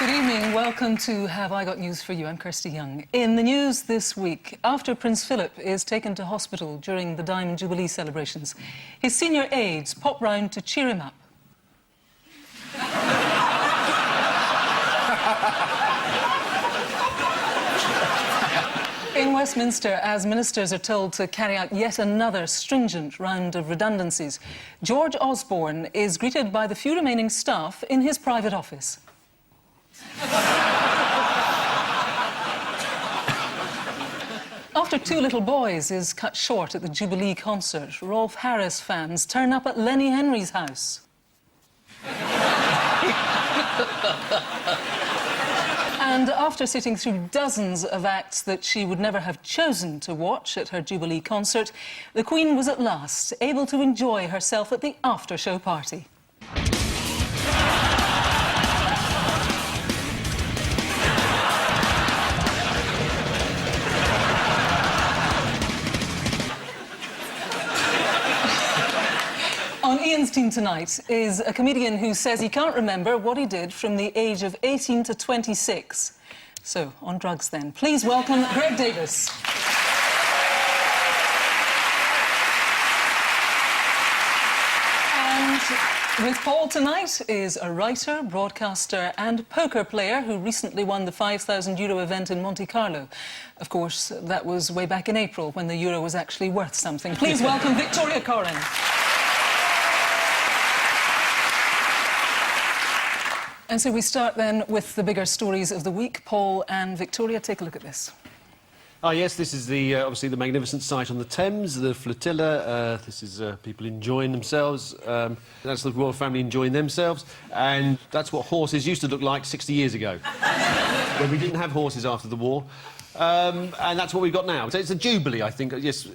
Good evening. Welcome to Have I Got News for You? I'm Kirsty Young. In the news this week, after Prince Philip is taken to hospital during the Diamond Jubilee celebrations, his senior aides pop round to cheer him up. In Westminster, as ministers are told to carry out yet another stringent round of redundancies, George Osborne is greeted by the few remaining staff in his private office. After Two Little Boys is cut short at the Jubilee concert, Rolf Harris fans turn up at Lenny Henry's house. And after sitting through dozens of acts that she would never have chosen to watch at her Jubilee concert, the Queen was at last able to enjoy herself at the after-show party. On Ian's team tonight is a comedian who says he can't remember what he did from the age of 18 to 26. So, on drugs then. Please welcome Greg Davies. And with Paul tonight is a writer, broadcaster and poker player who recently won the €5,000 event in Monte Carlo. Of course, that was way back in April when the euro was actually worth something. Please welcome Victoria Coren. And so we start then with the bigger stories of the week. Paul and Victoria, take a look at this. Oh, yes, this is the obviously the magnificent sight on the Thames, the flotilla. This is people enjoying themselves. That's the royal family enjoying themselves. And that's what horses used to look like 60 years ago, when we didn't have horses after the war. And that's what we've got now. So it's a jubilee, I think. Yes,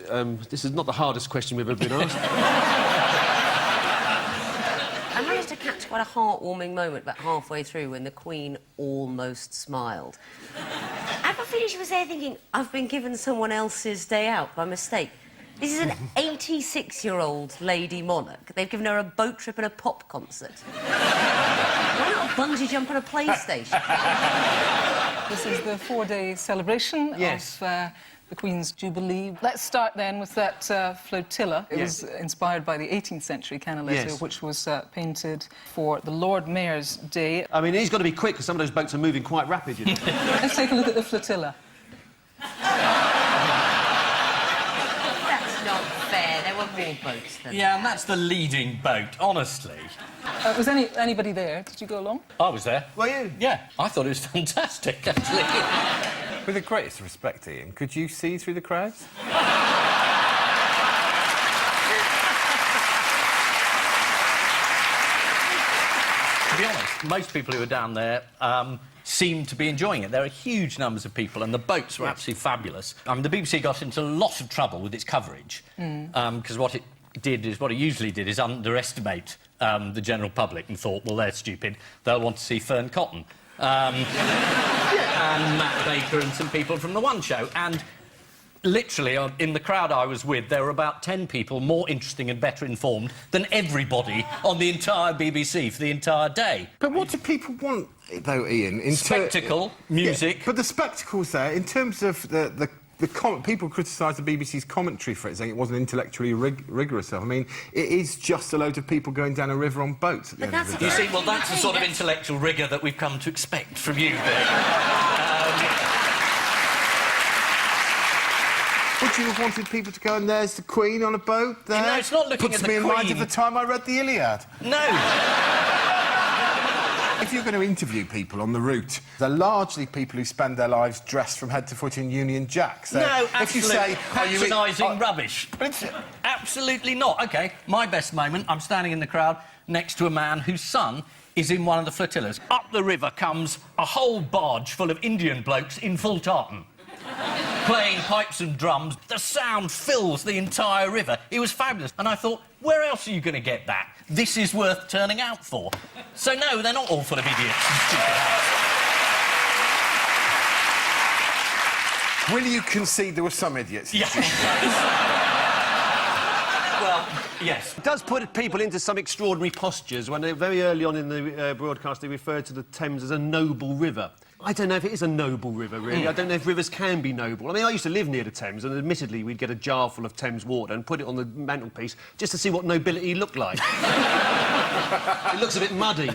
this is not the hardest question we've ever been asked. I managed to catch quite a heartwarming moment about halfway through when the Queen almost smiled. I have a feeling she was there thinking, I've been given someone else's day out by mistake. This is an 86-year-old lady monarch. They've given her a boat trip and a pop concert. Why not bungee jump on a PlayStation? This is the four-day celebration of the Queen's Jubilee. Let's start then with that flotilla. It was inspired by the 18th century Canaletto, which was painted for the Lord Mayor's Day. I mean, he's got to be quick, because some of those boats are moving quite rapid, you know. Let's take a look at the flotilla. That's not fair. There were more boats than Yeah, and that's the leading boat, honestly. Was anybody there? Did you go along? I was there. Were you? Yeah, I thought it was fantastic, actually. With the greatest respect, Ian, could you see through the crowds? To be honest, most people who were down there seemed to be enjoying it. There are huge numbers of people, and the boats were absolutely fabulous. The BBC got into a lot of trouble with its coverage, because what it usually did is underestimate the general public and thought, well, they're stupid, they'll want to see Fern Cotton. And Matt Baker and some people from the One Show. And literally, in the crowd I was with, there were about 10 people more interesting and better informed than everybody on the entire BBC for the entire day. But what do people want, though, Ian? Spectacle, music... Yeah, but the spectacle's there. In terms of people criticise the BBC's commentary for it, saying it wasn't intellectually rigorous. I mean, it is just a load of people going down a river on boats at the end of the day. You see, well, that's the sort of intellectual rigour that we've come to expect from you, there. Would you have wanted people to go, and there's the Queen on a boat there? You know, it's not looking Puts at me the in mind Queen. of the time I read the Iliad. No. If you're going to interview people on the route, they're largely people who spend their lives dressed from head to foot in Union Jacks. No, if you say, patronising rubbish. Absolutely not. OK, my best moment, I'm standing in the crowd next to a man whose son is in one of the flotillas. Up the river comes a whole barge full of Indian blokes in full tartan, playing pipes and drums. The sound fills the entire river. It was fabulous. And I thought, where else are you going to get that? This is worth turning out for. So, no, they're not all full of idiots and stupid hats. Will you concede there were some idiots? Yeah. Well, yes. It does put people into some extraordinary postures when they, very early on in the broadcast, they referred to the Thames as a noble river. I don't know if it is a noble river, really. I don't know if rivers can be noble. I mean, I used to live near the Thames, and admittedly, we'd get a jar full of Thames water and put it on the mantelpiece just to see what nobility looked like. It looks a bit muddy.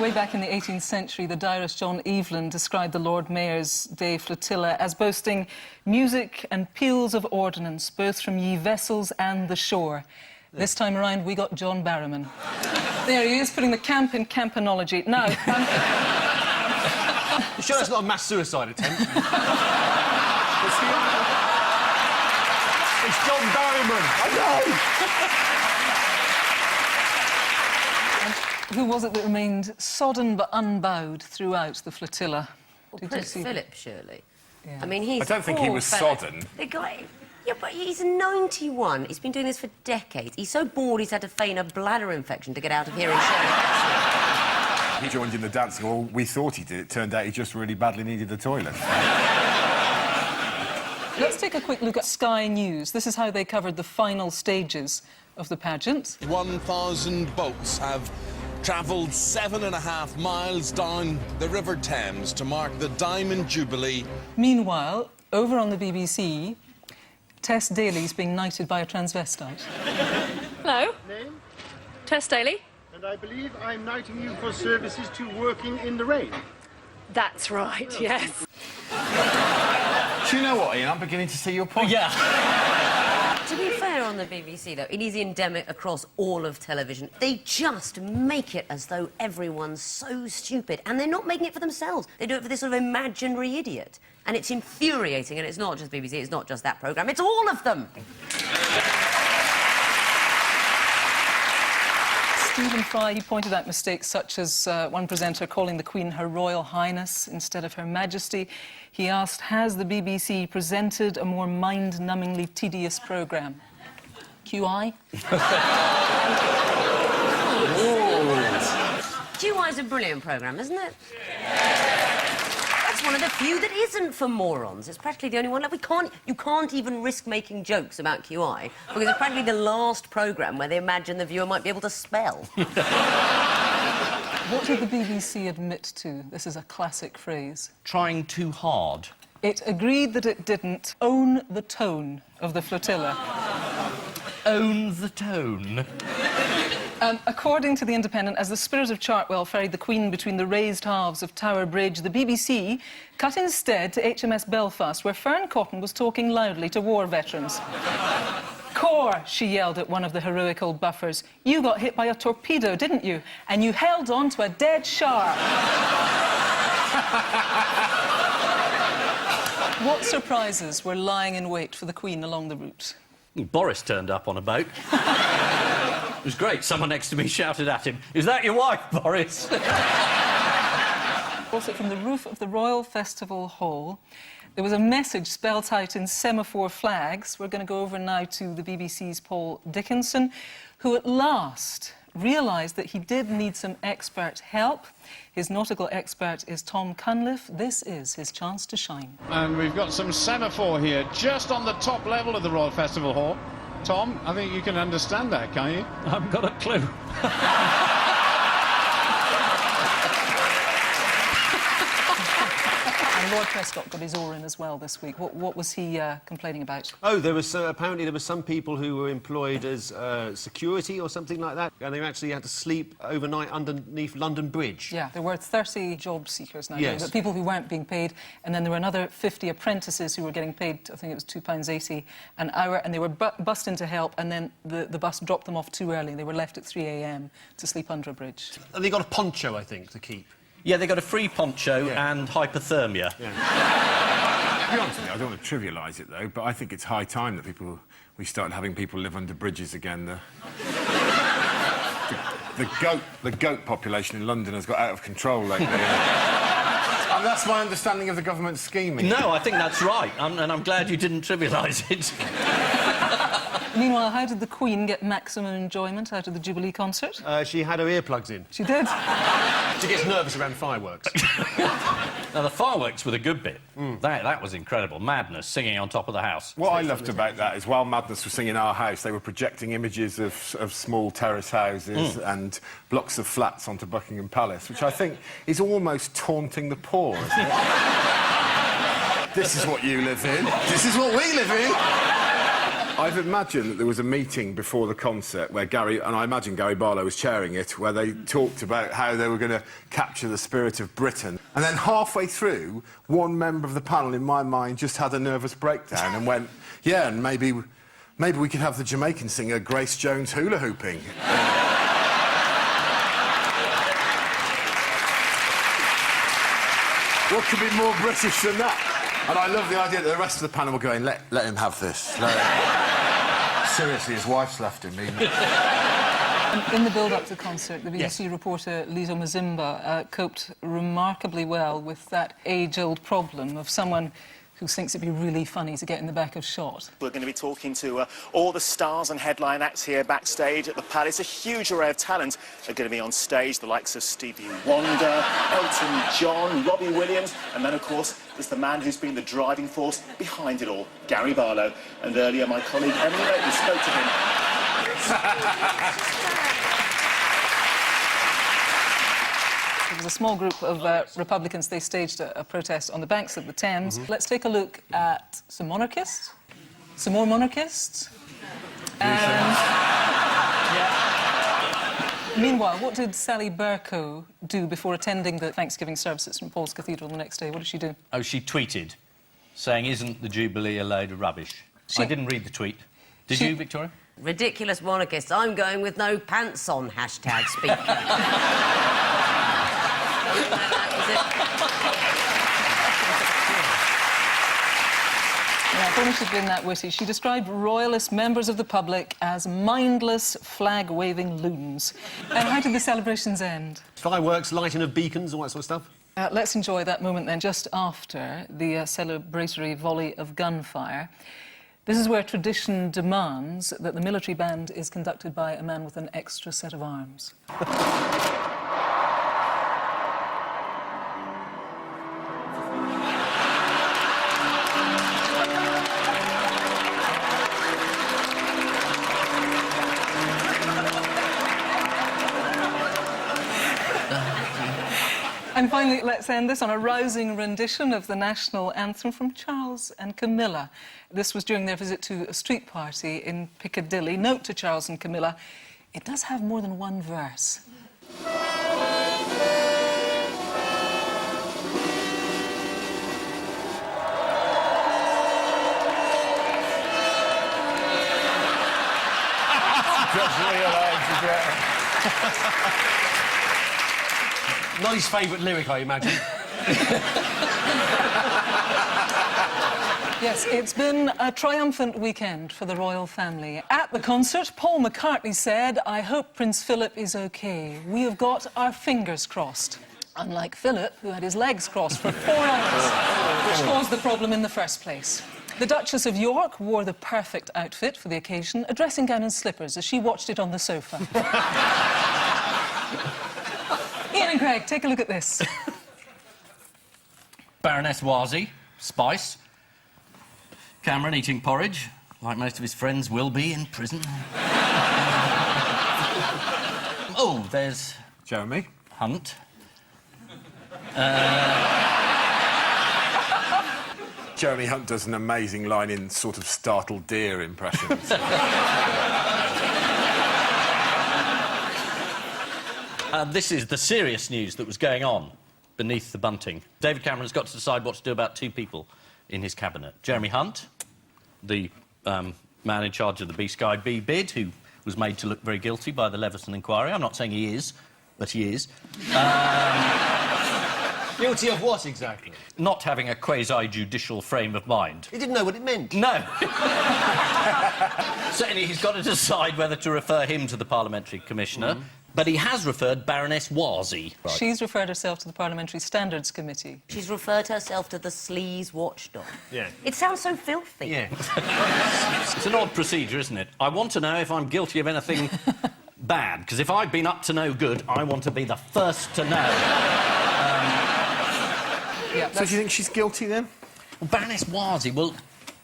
Way back in the 18th century, the diarist John Evelyn described the Lord Mayor's Day flotilla as boasting music and peals of ordnance, both from ye vessels and the shore. This time around, we got John Barrowman. There he is, putting the camp in campanology. Now... You sure that's not a mass suicide attempt? It's John Barrowman. I know! Who was it that remained sodden but unbowed throughout the flotilla? Well, Prince Philip, surely. Yeah. I mean, he's... I don't think he was sodden. The guy... Yeah, but he's 91. He's been doing this for decades. He's so bored he's had to feign a bladder infection to get out of here and share. He joined in the dancing hall. We thought he did. It turned out he just really badly needed the toilet. Let's take a quick look at Sky News. This is how they covered the final stages of the pageant. 1,000 boats have travelled 7.5 miles down the River Thames to mark the Diamond Jubilee. Meanwhile, over on the BBC, Tess Daly's being knighted by a transvestite. Hello? Name? Tess Daly? And I believe I'm knighting you for services to working in the rain. That's right, yes. Do you know what, Ian? I'm beginning to see your point. Yeah. To be fair on the BBC, though, it is endemic across all of television. They just make it as though everyone's so stupid, and they're not making it for themselves. They do it for this sort of imaginary idiot. And it's infuriating, and it's not just BBC, it's not just that programme, it's all of them! Stephen Fry, he pointed out mistakes such as one presenter calling the Queen Her Royal Highness instead of Her Majesty. He asked, has the BBC presented a more mind-numbingly tedious programme? QI? QI is a brilliant programme, isn't it? That's one of the few that isn't for morons. It's practically the only one. Like, you can't even risk making jokes about QI because it's practically the last programme where they imagine the viewer might be able to spell. What did the BBC admit to? This is a classic phrase. Trying too hard. It agreed that it didn't own the tone of the flotilla. Own the tone. According to The Independent, as the Spirit of Chartwell ferried the Queen between the raised halves of Tower Bridge, the BBC cut instead to HMS Belfast, where Fern Cotton was talking loudly to war veterans. Cor, she yelled at one of the heroic old buffers, you got hit by a torpedo, didn't you? And you held on to a dead shark. What surprises were lying in wait for the Queen along the route? Boris turned up on a boat. It was great. Someone next to me shouted at him, is that your wife, Boris? Also, from the roof of the Royal Festival Hall, there was a message spelt out in semaphore flags. We're going to go over now to the BBC's Paul Dickinson, who at last realised that he did need some expert help. His nautical expert is Tom Cunliffe. This is his chance to shine. And we've got some semaphore here, just on the top level of the Royal Festival Hall. Tom, I think you can understand that, can't you? I haven't got a clue. And Lord Prescott got his oar in as well this week. What was he complaining about? Oh, there was apparently there were some people who were employed as security or something like that, and they actually had to sleep overnight underneath London Bridge. Yeah, there were 30 job seekers now, yes. but people who weren't being paid, and then there were another 50 apprentices who were getting paid, I think it was £2.80 an hour, and they were bussed in to help, and then the bus dropped them off too early. They were left at 3 a.m. to sleep under a bridge. And they got a poncho, I think, to keep. Yeah, they got a free poncho and hypothermia. Yeah. To be honest with you, I don't want to trivialise it, though, but I think it's high time that we started having people live under bridges again. The goat population in London has got out of control lately. And that's my understanding of the government's scheming. No, I think that's right, and I'm glad you didn't trivialise it. Meanwhile, how did the Queen get maximum enjoyment out of the Jubilee concert? She had her earplugs in. She did. She gets nervous around fireworks. Now, the fireworks were the good bit. That was incredible. Madness singing on top of the house. What I loved about that is while Madness was singing Our House, they were projecting images of small terrace houses and blocks of flats onto Buckingham Palace, which I think is almost taunting the poor, isn't it? This is what you live in. This is what we live in. I've imagined that there was a meeting before the concert where I imagine Gary Barlow was chairing it, where they talked about how they were going to capture the spirit of Britain. And then halfway through, one member of the panel, in my mind, just had a nervous breakdown and went, yeah, and maybe we could have the Jamaican singer Grace Jones hula hooping. What could be more British than that? And I love the idea that the rest of the panel were going, let him have this. Seriously, his wife's left him. In the build-up to the concert, the BBC reporter Lizo Mazimba coped remarkably well with that age-old problem of someone who thinks it'd be really funny to get in the back of shot. We're going to be talking to all the stars and headline acts here backstage at the Palace. A huge array of talent are going to be on stage, the likes of Stevie Wonder, Elton John, Robbie Williams, and then, of course, there's the man who's been the driving force behind it all, Gary Barlow. And earlier, my colleague Emily Merton spoke to him. There was a small group of Republicans. They staged a protest on the banks of the Thames. Let's take a look at some monarchists, some more monarchists. And meanwhile, what did Sally Bercow do before attending the Thanksgiving service at St Paul's Cathedral the next day? What did she do? Oh, she tweeted, saying, "Isn't the Jubilee a load of rubbish?" I didn't read the tweet. Did you, Victoria? Ridiculous monarchists. I'm going with no pants on, hashtag speak. Yeah, I thought she'd been that witty. She described royalist members of the public as mindless, flag-waving loons. And how did the celebrations end? Fireworks, lighting of beacons, all that sort of stuff. Let's enjoy that moment then, just after the celebratory volley of gunfire. This is where tradition demands that the military band is conducted by a man with an extra set of arms. And finally, let's end this on a rousing rendition of the national anthem from Charles and Camilla. This was during their visit to a street party in Piccadilly. Note to Charles and Camilla, it does have more than one verse. Just realised again. Not his favourite lyric, I imagine. Yes, it's been a triumphant weekend for the royal family. At the concert, Paul McCartney said, "I hope Prince Philip is OK. We have got our fingers crossed." Unlike Philip, who had his legs crossed for 4 hours, which caused the problem in the first place. The Duchess of York wore the perfect outfit for the occasion, a dressing gown and slippers, as she watched it on the sofa. Ian and Greg, take a look at this. Baroness Warzy, Spice. Cameron eating porridge, like most of his friends will be in prison. Oh, there's... Jeremy. Hunt. Jeremy Hunt does an amazing line in sort of startled deer impressions. This is the serious news that was going on beneath the bunting. David Cameron's got to decide what to do about 2 people in his cabinet. Jeremy Hunt, the man in charge of the B-Sky B bid, who was made to look very guilty by the Leveson inquiry. I'm not saying he is, but he is. Guilty of what, exactly? Not having a quasi-judicial frame of mind. He didn't know what it meant. No. Certainly, he's got to decide whether to refer him to the parliamentary commissioner But he has referred Baroness Warzy. Right. She's referred herself to the Parliamentary Standards Committee. She's referred herself to the sleaze watchdog. Yeah. It sounds so filthy. Yeah. It's an odd procedure, isn't it? I want to know if I'm guilty of anything bad, because if I've been up to no good, I want to be the first to know. Yeah, So do you think she's guilty, then? Well, Baroness Warzy, well,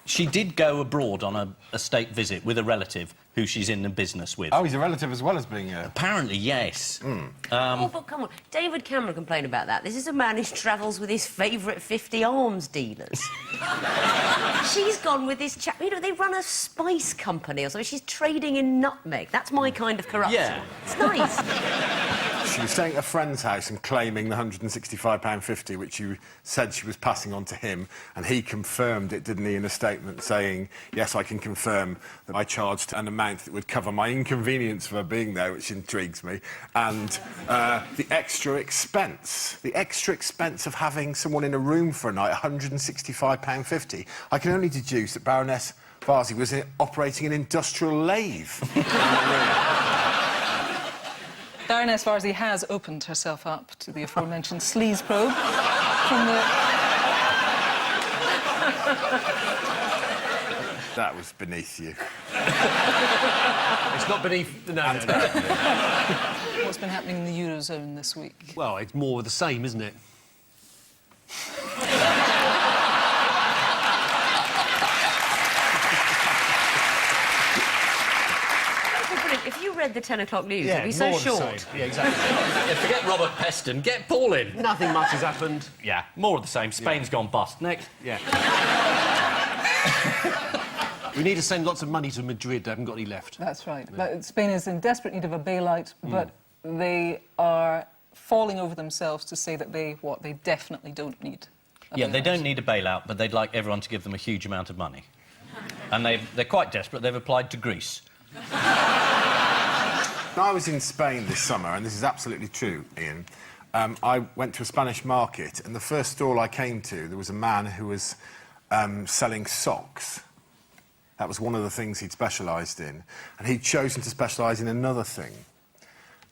she did go abroad on a state visit with a relative who she's in the business with. Oh, he's a relative as well as being a... Apparently, yes. Oh, but come on. David Cameron complained about that. This is a man who travels with his favourite 50 arms dealers. She's gone with this chap... You know, they run a spice company or something. She's trading in nutmeg. That's my kind of corruption. Yeah. It's nice. She was staying at a friend's house and claiming the £165.50, which you said she was passing on to him, and he confirmed it, didn't he, in a statement saying, yes, I can confirm that I charged an amount that would cover my inconvenience for being there, which intrigues me, and the extra expense of having someone in a room for a night, £165.50. I can only deduce that Baroness Warzy was operating an industrial lathe in the room. Baroness Warzy has opened herself up to the aforementioned sleaze probe from the... That was beneath you. It's not beneath... No. What's been happening in the Eurozone this week? Well, it's more of the same, isn't it? If you read the 10 o'clock news, Yeah, it'd be so more of the short. same. Yeah, exactly. Yeah, forget Robert Peston, get Paul in. Nothing much has happened. Yeah, more of the same. Spain's gone bust. Next. Yeah. We need to send lots of money to Madrid. They haven't got any left. That's right. But Spain is in desperate need of a bailout, but they are falling over themselves to say that they definitely don't need a Yeah, bailout. they don't need a bailout, but they'd like everyone to give them a huge amount of money. And they're quite desperate. They've applied to Greece. I was in Spain this summer, and this is absolutely true, Ian. I went to a Spanish market, and the first stall I came to, there was a man who was selling socks. That was one of the things he'd specialised in. And he'd chosen to specialise in another thing,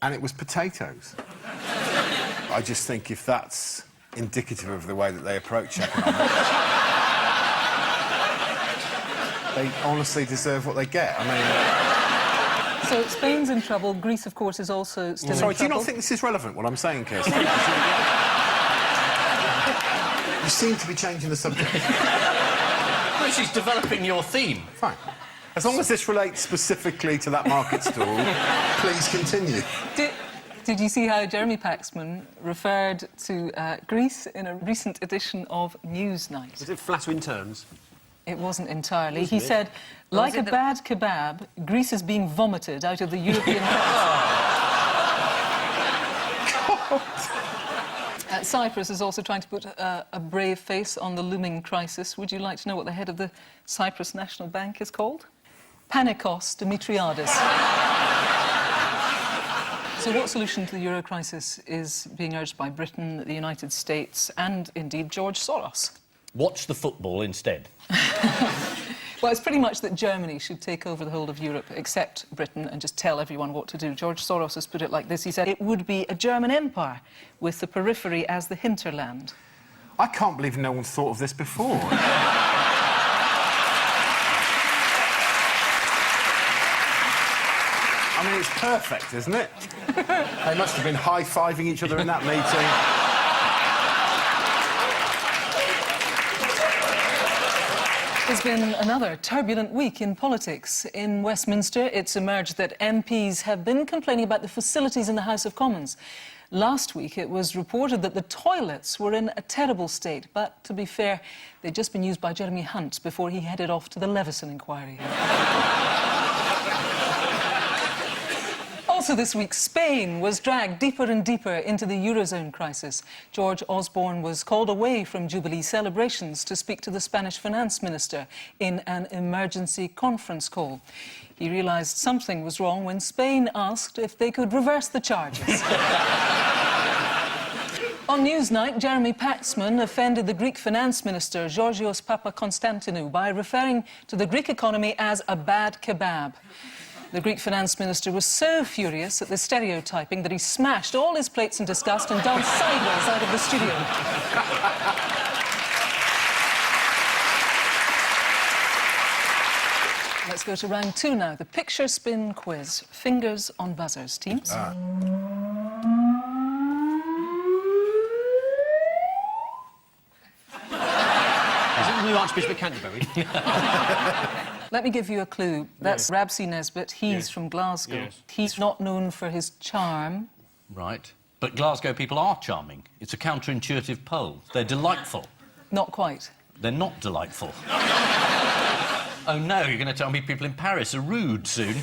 and it was potatoes. I just think if that's indicative of the way that they approach economics, they honestly deserve what they get. I mean... So Spain's in trouble. Greece, of course, is also still in trouble. Sorry, do you not think this is relevant, what I'm saying, Kirsty? You seem to be changing the subject. Well, she's developing your theme. Fine. As long as this relates specifically to that market stall, please continue. Did you see how Jeremy Paxman referred to Greece in a recent edition of Newsnight? Was it flattering terms? It wasn't entirely. He said, like a bad kebab, Greece is being vomited out of the European crisis. Cyprus is also trying to put a brave face on the looming crisis. Would you like to know what the head of the Cyprus National Bank is called? Panikos Dimitriadis. So what solution to the euro crisis is being urged by Britain, the United States and, indeed, George Soros? Watch the football instead. Well, it's pretty much that Germany should take over the whole of Europe, except Britain, and just tell everyone what to do. George Soros has put it like this. He said it would be a German empire with the periphery as the hinterland. I can't believe no one's thought of this before. I mean, it's perfect, isn't it? They must have been high-fiving each other in that meeting. There's been another turbulent week in politics. In Westminster, it's emerged that MPs have been complaining about the facilities in the House of Commons. Last week, it was reported that the toilets were in a terrible state, but to be fair, they'd just been used by Jeremy Hunt before he headed off to the Leveson inquiry. Also this week, Spain was dragged deeper and deeper into the Eurozone crisis. George Osborne was called away from Jubilee celebrations to speak to the Spanish finance minister in an emergency conference call. He realised something was wrong when Spain asked if they could reverse the charges. On Newsnight, Jeremy Paxman offended the Greek finance minister, Georgios Papakonstantinou, by referring to the Greek economy as a bad kebab. The Greek finance minister was so furious at the stereotyping that he smashed all his plates in disgust and danced sideways out of the studio. Let's go to round 2 now, the picture spin quiz. Fingers on buzzers, teams. Is it the new Archbishop of Canterbury? Let me give you a clue. That's Rabsy Nesbitt. He's from Glasgow. Yes. He's not known for his charm. Right. But Glasgow people are charming. It's a counterintuitive poll. They're delightful. Not quite. They're not delightful. Oh, no, you're going to tell me people in Paris are rude soon.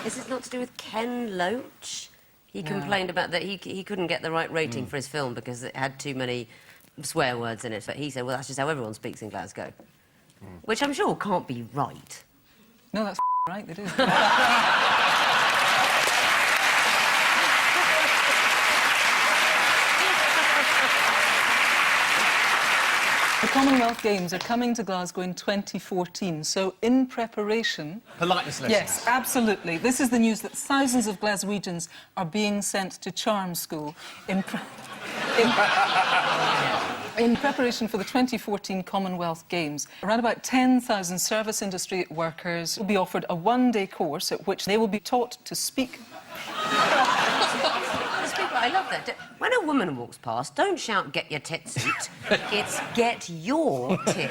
Is this not to do with Ken Loach? He complained about that he couldn't get the right rating for his film because it had too many swear words in it. But he said, well, that's just how everyone speaks in Glasgow. Which I'm sure can't be right. No, that's right, they do. The Commonwealth Games are coming to Glasgow in 2014, so in preparation... Politeness lessons. Yes, absolutely. This is the news that thousands of Glaswegians are being sent to charm school in preparation for the 2014 Commonwealth Games. Around about 10,000 service industry workers will be offered a one-day course at which they will be taught to speak... I love that. When a woman walks past, don't shout, get your tits out. It's get your tits out.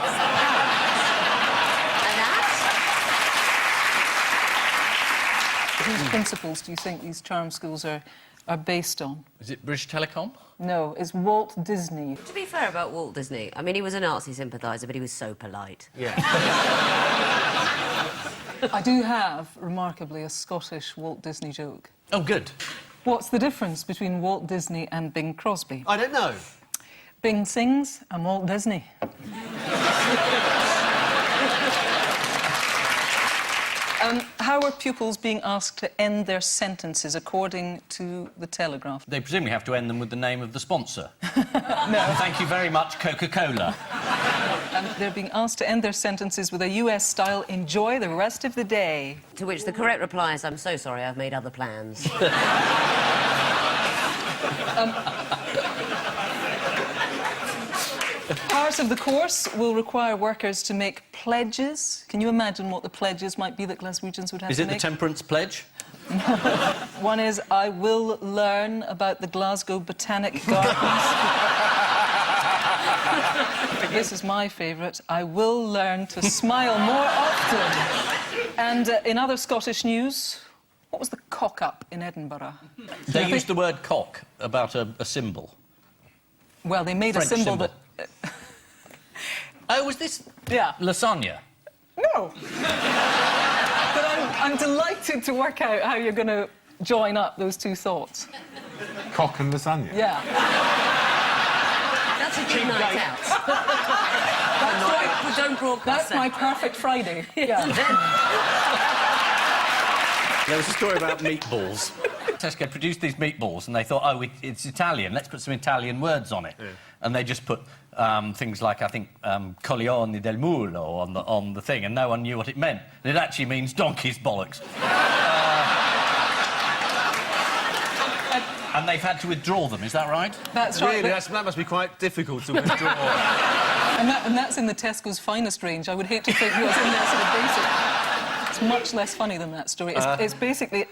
And that... Whose principles do you think these charm schools are based on? Is it British Telecom? No, it's Walt Disney. To be fair about Walt Disney, I mean, he was a Nazi sympathiser, but he was so polite. Yeah. I do have, remarkably, a Scottish Walt Disney joke. Oh, good. What's the difference between Walt Disney and Bing Crosby? I don't know. Bing sings, I'm Walt Disney. How are pupils being asked to end their sentences according to the Telegraph? They presumably have to end them with the name of the sponsor. No. Thank you very much, Coca-Cola. They're being asked to end their sentences with a US-style, enjoy the rest of the day. To which the correct reply is, I'm so sorry, I've made other plans. Part of the course will require workers to make pledges. Can you imagine what the pledges might be that Glaswegians would have Is to it make? the Temperance Pledge? One is, I will learn about the Glasgow Botanic Gardens. This is my favourite. I will learn to smile more often. And in other Scottish news, what was the cock-up in Edinburgh? They used the word cock about a symbol. Well, they made French a symbol symbol. that... Oh, was this Yeah. lasagna? No. But I'm delighted to work out how you're going to join up those two thoughts. Cock and lasagna? Yeah. That's a good night out. Don't broadcast That's that. my perfect Friday. Yeah. There was a story about meatballs. Tesco produced these meatballs and they thought, oh, it's Italian, let's put some Italian words on it. Yeah. And they just put things like, I think, coglioni del mulo on the thing, and no one knew what it meant. And it actually means donkey's bollocks. And they've had to withdraw them, is that right? That's right. Really, that must be quite difficult to withdraw. And that's in the Tesco's finest range. I would hate to think what's in there sort of basic. It's much less funny than that story. It's basically...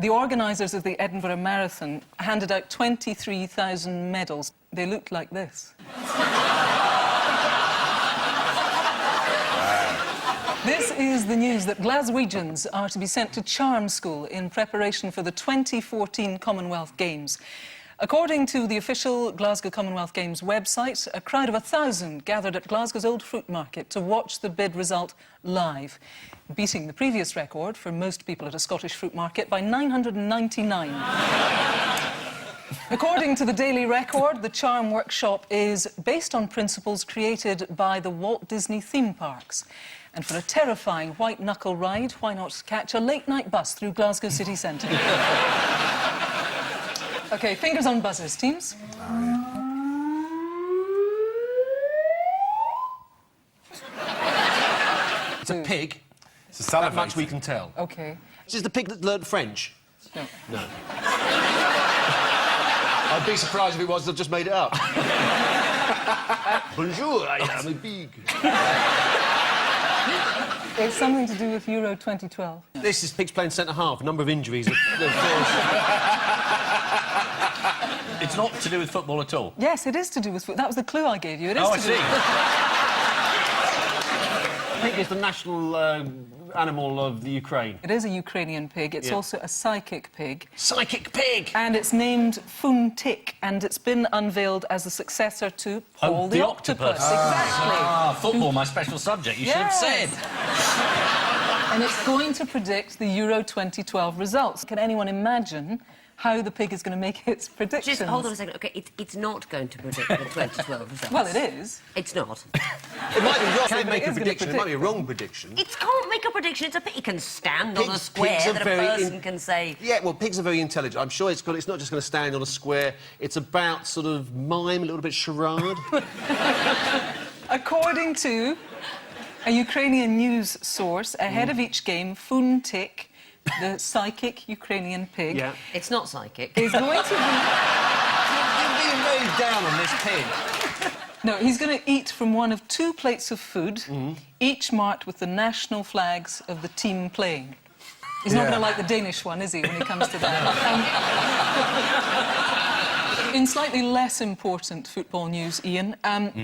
the organisers of the Edinburgh Marathon handed out 23,000 medals. They looked like this. This is the news that Glaswegians are to be sent to charm school in preparation for the 2014 Commonwealth Games. According to the official Glasgow Commonwealth Games website, a crowd of 1,000 gathered at Glasgow's Old Fruit Market to watch the bid result live, beating the previous record for most people at a Scottish fruit market by 999. According to the Daily Record, the charm workshop is based on principles created by the Walt Disney theme parks. And for a terrifying white-knuckle ride, why not catch a late-night bus through Glasgow city centre? OK, fingers on buzzers, teams. It's a pig. It's a That much salivating. we can tell. OK. This is the pig that learnt French. No. No. I'd be surprised if it was. I've just made it up. Bonjour, I am a pig. It's something to do with Euro 2012. This is pigs playing centre-half. A number of injuries. It's not to do with football at all. Yes, it is to do with food. That was the clue I gave you. It is Oh, to I do with Pig is the national animal of the Ukraine. It is a Ukrainian pig. It's Yeah. also a psychic pig. Psychic pig! And it's named Fun-Tik, and it's been unveiled as the successor to Paul the Octopus. Exactly. Ah, football, my special subject. You should have said. And it's going to predict the Euro 2012 results. Can anyone imagine how the pig is going to make its predictions? Just hold on a second. OK, it's not going to predict the 2012 results. Well, it is. It's not. It might be wrong. But It make it a is gonna prediction. It might be a predict wrong prediction. It can't make a prediction. It's a pit. It can stand on a Pigs- square pigs are that a very person can say... Yeah, well, pigs are very intelligent. I'm sure it's not just going to stand on a square. It's about sort of mime, a little bit charade. According to a Ukrainian news source, ahead of each game, Fun-Tik, the psychic Ukrainian pig, Yeah. It's not psychic. is going to be... You're being very down on this pig. No, he's going to eat from one of 2 plates of food, each marked with the national flags of the team playing. He's not going to like the Danish one, is he, when it comes to that? In slightly less important football news, Ian,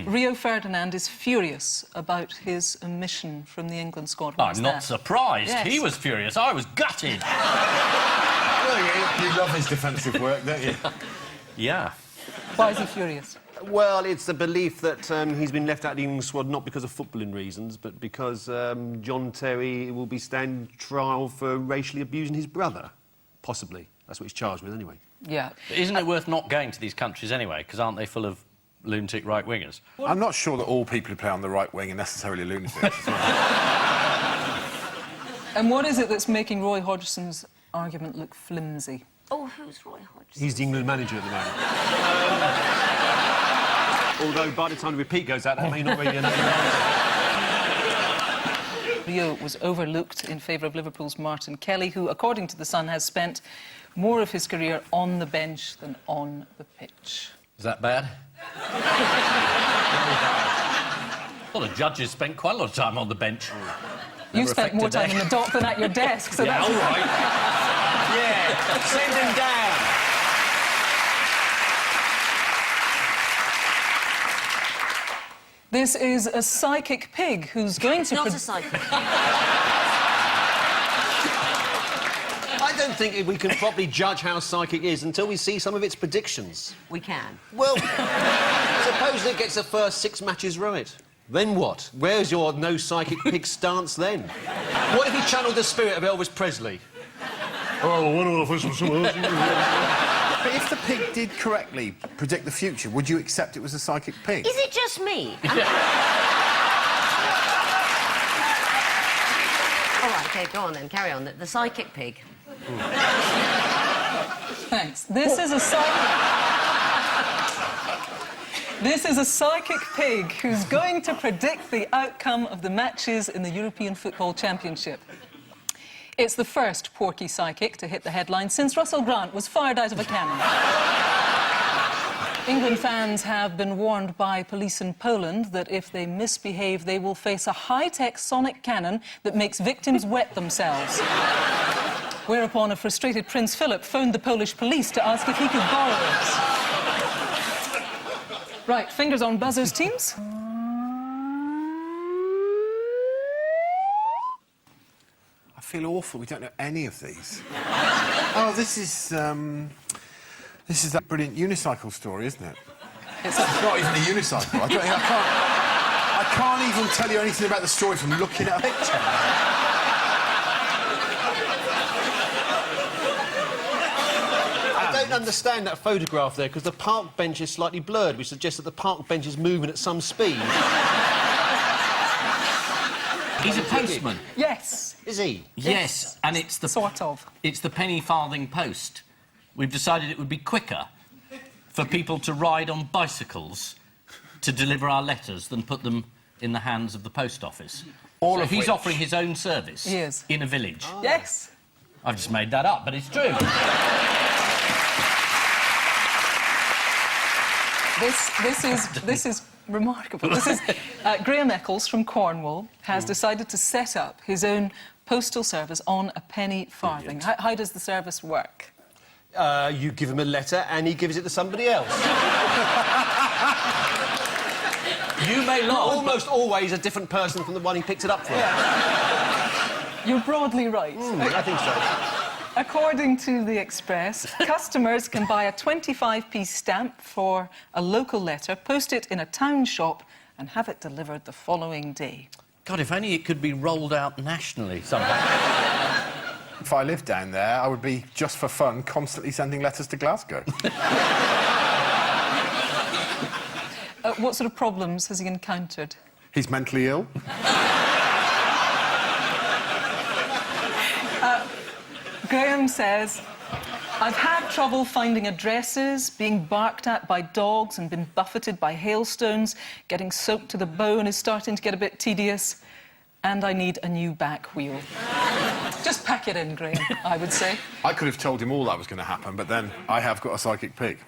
Rio Ferdinand is furious about his omission from the England squad. Why is I'm not that? surprised. Yes. He was furious. I was gutted. Well, you love his defensive work, don't you? Yeah. Why is he furious? Well, it's the belief that he's been left out of the England squad not because of footballing reasons, but because John Terry will be standing trial for racially abusing his brother. Possibly. That's what he's charged with, anyway. Yeah. But isn't it worth not going to these countries anyway? Because aren't they full of lunatic right-wingers? I'm not sure that all people who play on the right wing are necessarily lunatics. And what is it that's making Roy Hodgson's argument look flimsy? Oh, who's Roy Hodgson? He's the England manager at the moment. Although by the time the repeat goes out, that may not be enough. Rio was overlooked in favour of Liverpool's Martin Kelly, who, according to The Sun, has spent more of his career on the bench than on the pitch. Is that bad? Well, the judges spent quite a lot of time on the bench. You spent more time in the dock than at your desk, so Yeah, that's... all right. Yeah, send him down. This is a psychic pig who's going to... Not a psychic. I don't think we can properly judge how psychic is until we see some of its predictions. We can. Well, suppose it gets the first 6 matches right. Then what? Where's your no psychic pig stance then? What if he channeled the spirit of Elvis Presley? Oh, one of us was... But if the pig did correctly predict the future, would you accept it was a psychic pig? Is it just me? All right, OK, go on then, carry on. The psychic pig. Thanks. This is a psychic pig who's going to predict the outcome of the matches in the European Football Championship. It's the first porky psychic to hit the headlines since Russell Grant was fired out of a cannon. England fans have been warned by police in Poland that if they misbehave, they will face a high-tech sonic cannon that makes victims wet themselves. Whereupon a frustrated Prince Philip phoned the Polish police to ask if he could borrow it. Right, fingers on buzzers, teams. I feel awful. We don't know any of these. Oh, this is that brilliant unicycle story, isn't it? It's not even a unicycle. I can't even tell you anything about the story from looking at a picture. I don't understand that photograph there, because the park bench is slightly blurred, which suggests that the park bench is moving at some speed. He's a postman. Yes. Is he? Yes, and it's the... Sort of. It's the penny farthing post. We've decided it would be quicker for people to ride on bicycles to deliver our letters than put them in the hands of the post office. So he's offering his own service? He is. In a village? Oh. Yes. I've just made that up, but it's true. This is remarkable. This is Graham Eccles from Cornwall has decided to set up his own postal service on a penny farthing. How does the service work? You give him a letter and he gives it to somebody else. You may laugh. Almost always a different person from the one he picked it up from. Yeah. You're broadly right. I think so. According to the Express, customers can buy a 25p stamp for a local letter, post it in a town shop and have it delivered the following day. God, if only it could be rolled out nationally somehow. If I lived down there, I would be, just for fun, constantly sending letters to Glasgow. What sort of problems has he encountered? He's mentally ill. Graham says, I've had trouble finding addresses, being barked at by dogs and been buffeted by hailstones, getting soaked to the bone is starting to get a bit tedious, and I need a new back wheel. Just pack it in, Graham, I would say. I could have told him all that was going to happen, but then I have got a psychic pig.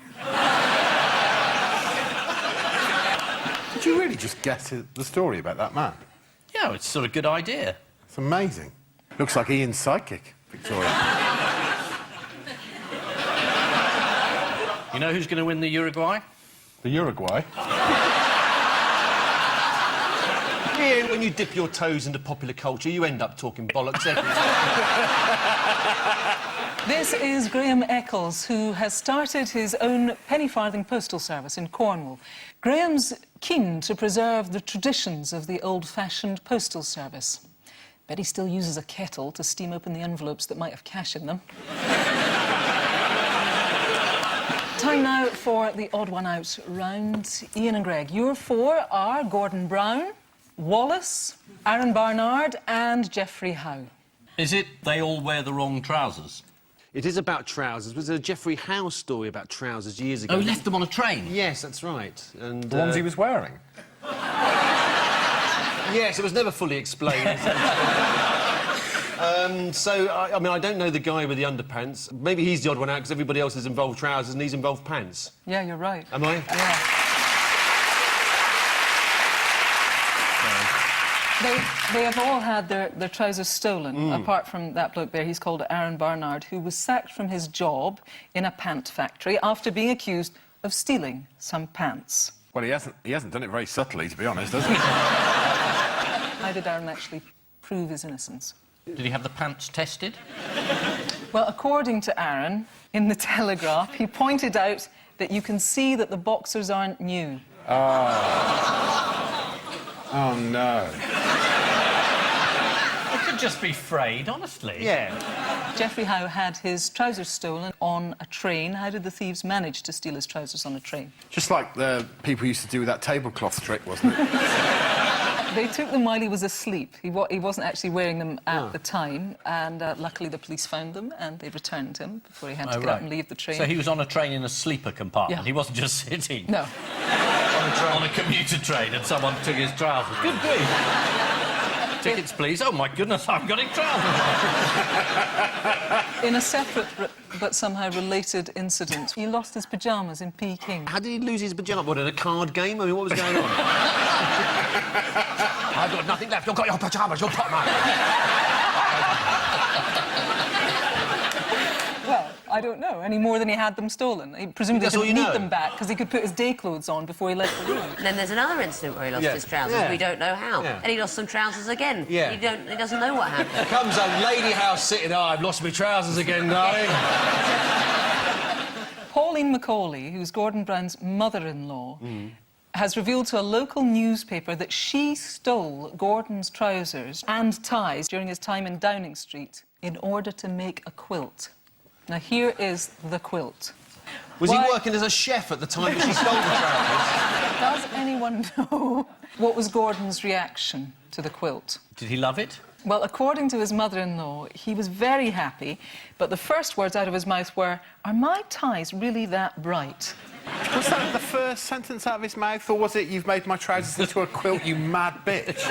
Did you really just get the story about that man? Yeah, it's sort of a good idea. It's amazing. Looks like Ian's psychic, Victoria. You know who's going to win the Uruguay? The Uruguay? Ian, when you dip your toes into popular culture, you end up talking bollocks every time. This is Graham Eccles, who has started his own penny farthing postal service in Cornwall. Graham's keen to preserve the traditions of the old-fashioned postal service. Bet he still uses a kettle to steam open the envelopes that might have cash in them. Time now for the odd one out round. Ian and Greg, your four are Gordon Brown, Wallace, Aaron Barnard and Geoffrey Howe. Is it they all wear the wrong trousers? It is about trousers. Was there a Geoffrey Howe story about trousers years ago? Oh, he left them on a train? Yes, that's right. And, The ones he was wearing? Yes, it was never fully explained. I mean, I don't know the guy with the underpants. Maybe he's the odd one out because everybody else has involved trousers and he's involved pants. Yeah, you're right. Am I? Yeah. They have all had their trousers stolen, apart from that bloke there. He's called Aaron Barnard, who was sacked from his job in a pant factory after being accused of stealing some pants. Well, he hasn't done it very subtly, to be honest, has he? How did Aaron actually prove his innocence? Did he have the pants tested? Well, according to Aaron, in the Telegraph, he pointed out that you can see that the boxers aren't new. Oh, no. It could just be frayed, honestly. Yeah. Geoffrey Howe had his trousers stolen on a train. How did the thieves manage to steal his trousers on a train? Just like the people used to do with that tablecloth trick, wasn't it? They took them while he was asleep. He wasn't actually wearing them at the time, and luckily the police found them and they returned him before he had to get up and leave the train. So he was on a train in a sleeper compartment? Yeah. He wasn't just sitting? No. On a commuter train and someone took his trousers. Good grief. Tickets, please. Oh, my goodness, I've got his trousers on. In a separate but somehow related incident, he lost his pyjamas in Peking. How did he lose his pyjamas? What, in a card game? I mean, what was going on? I've got nothing left. You've got your pyjamas, your pot man. Well, I don't know, any more than he had them stolen. He presumably That's all didn't you need know. them back because he could put his day clothes on before he left the room. And then there's another incident where he lost his trousers. Yeah. We don't know how. Yeah. And he lost some trousers again. Yeah. He doesn't know what happened. Comes a lady house sitting, oh, I've lost my trousers again, darling. Pauline Macaulay, who's Gordon Brown's mother-in-law, has revealed to a local newspaper that she stole Gordon's trousers and ties during his time in Downing Street in order to make a quilt. Now, here is the quilt. Was he working as a chef at the time that she stole the trousers? Does anyone know what was Gordon's reaction to the quilt? Did he love it? Well, according to his mother-in-law, he was very happy, but the first words out of his mouth were, "Are my ties really that bright?" Was that the first sentence out of his mouth, or was it, "You've made my trousers into a quilt, you mad bitch"?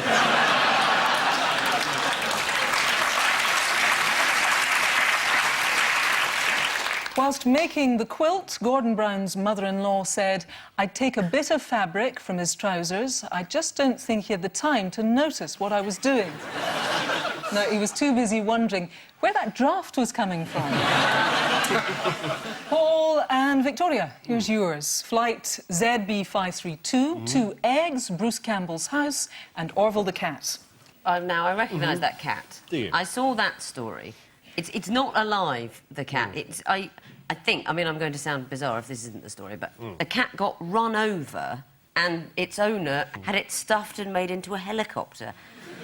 Whilst making the quilt, Gordon Brown's mother-in-law said, "I'd take a bit of fabric from his trousers. I just don't think he had the time to notice what I was doing." No, he was too busy wondering where that draft was coming from. Paul and Victoria, here's yours. Flight ZB532, 2 eggs, Bruce Campbell's house, and Orville the cat. Now, I recognise that cat. Do you? I saw that story. It's not alive, the cat. I think, I mean, I'm going to sound bizarre if this isn't the story, but a cat got run over and its owner had it stuffed and made into a helicopter.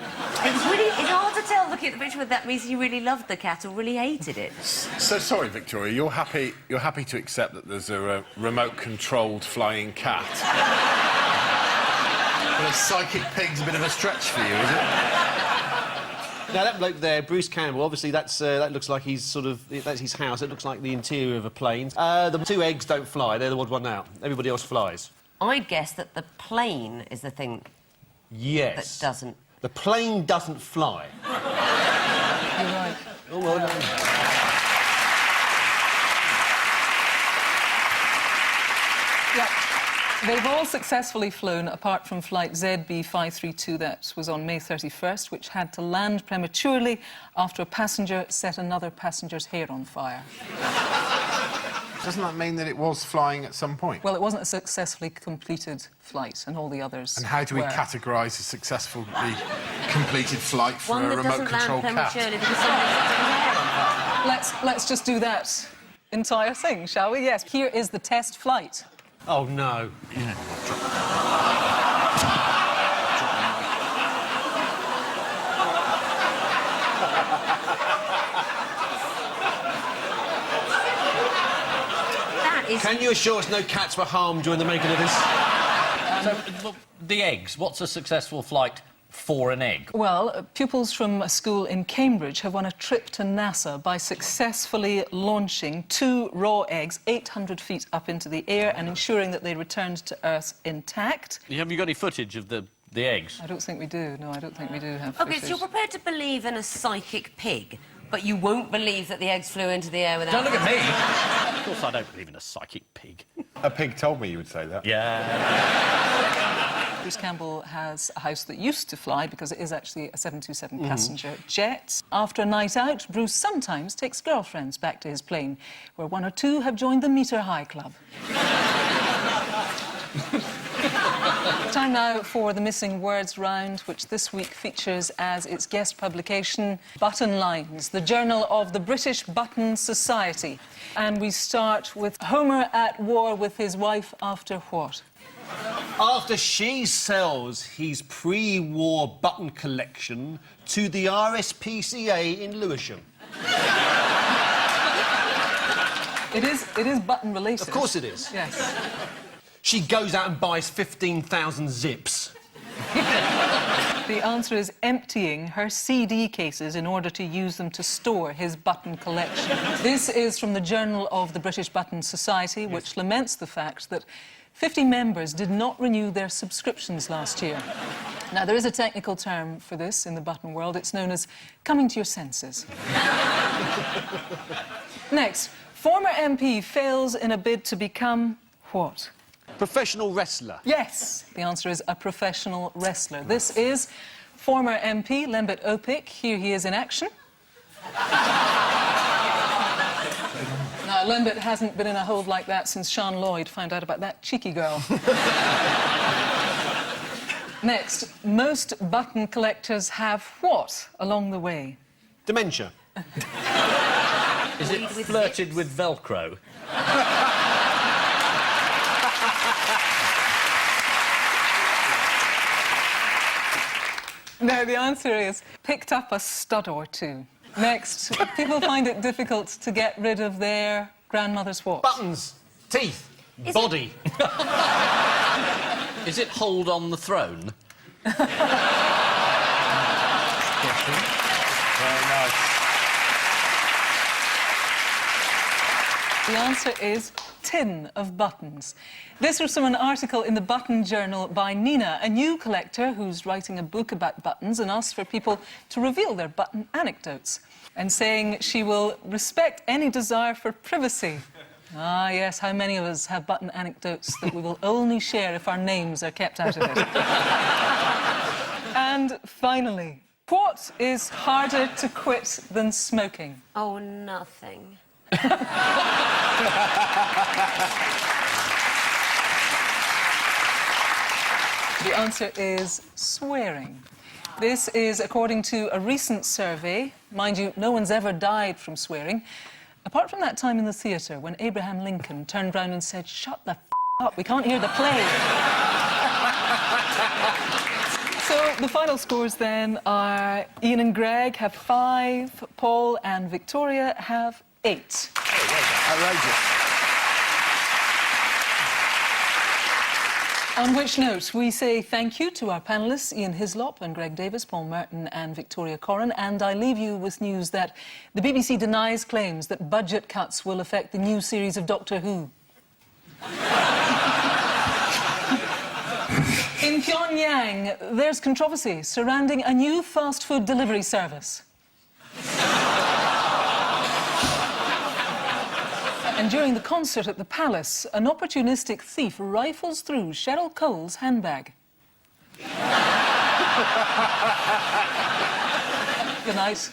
It's hard to tell looking at the picture whether that means he really loved the cat or really hated it. So sorry, Victoria, you're happy to accept that there's a remote-controlled flying cat? Well, a psychic pig's a bit of a stretch for you, is it? Now, that bloke there, Bruce Campbell, obviously that looks like he's sort of... That's his house. It looks like the interior of a plane. The 2 eggs don't fly. They're the odd one out. Everybody else flies. I'd guess that the plane is the thing Yes. that doesn't... The plane doesn't fly. You're right. Oh, well done. Yeah. They've all successfully flown, apart from flight ZB532 that was on May 31st, which had to land prematurely after a passenger set another passenger's hair on fire. Doesn't that mean that it was flying at some point? Well, it wasn't a successfully completed flight, and all the others And how do we were. categorise a successfully completed flight for One a that doesn't land remote-controlled cat? prematurely because somebody set their hair on fire. Let's just do that entire thing, shall we? Yes. Here is the test flight. Oh, no. Can you assure us no cats were harmed during the making of this? So, the eggs. What's a successful flight for an egg? Well, pupils from a school in Cambridge have won a trip to NASA by successfully launching 2 raw eggs 800 feet up into the air and ensuring that they returned to Earth intact. Have you got any footage of the eggs? I don't think we do. No, I don't think we do have OK, footage. so you're prepared to believe in a psychic pig, but you won't believe that the eggs flew into the air without... Don't look at me! Of course I don't believe in a psychic pig. A pig told me you would say that. Yeah. Bruce Campbell has a house that used to fly because it is actually a 727 passenger jet. After a night out, Bruce sometimes takes girlfriends back to his plane, where 1 or 2 have joined the Meter High Club. Time now for the Missing Words round, which this week features as its guest publication Button Lines, the journal of the British Button Society. And we start with Homer at war with his wife after what? After she sells his pre-war button collection to the RSPCA in Lewisham. It is button related. Of course it is. Yes. She goes out and buys 15,000 zips. The answer is emptying her CD cases in order to use them to store his button collection. This is from the Journal of the British Button Society, which laments the fact that 50 members did not renew their subscriptions last year. Now, there is a technical term for this in the button world. It's known as coming to your senses. Next, former MP fails in a bid to become what? Professional wrestler. Yes, the answer is a professional wrestler. This is former MP Lembit Opik. Here he is in action. Now, Lembit hasn't been in a hold like that since Sean Lloyd found out about that cheeky girl. Next, most button collectors have what along the way? Dementia. Is it flirted with Velcro? No, the answer is picked up a stud or 2. Next, people find it difficult to get rid of their grandmother's what? Buttons. Teeth. Body. Is it hold on the throne? Very nice. The answer is tin of buttons. This was from an article in the Button Journal by Nina, a new collector who's writing a book about buttons and asks for people to reveal their button anecdotes, and saying she will respect any desire for privacy. Ah, yes, how many of us have button anecdotes that we will only share if our names are kept out of it? And finally, what is harder to quit than smoking? Oh, nothing. The answer is swearing. This is according to a recent survey. Mind you, no one's ever died from swearing, apart from that time in the theatre when Abraham Lincoln turned round and said, "Shut the up, we can't hear the play." So the final scores then are Ian and Greg have 5, Paul and Victoria have 8. Outrageous. On which note, we say thank you to our panellists, Ian Hislop and Greg Davies, Paul Merton and Victoria Coren, and I leave you with news that the BBC denies claims that budget cuts will affect the new series of Doctor Who. In Pyongyang, there's controversy surrounding a new fast food delivery service. And during the concert at the Palace, an opportunistic thief rifles through Cheryl Cole's handbag. Good night.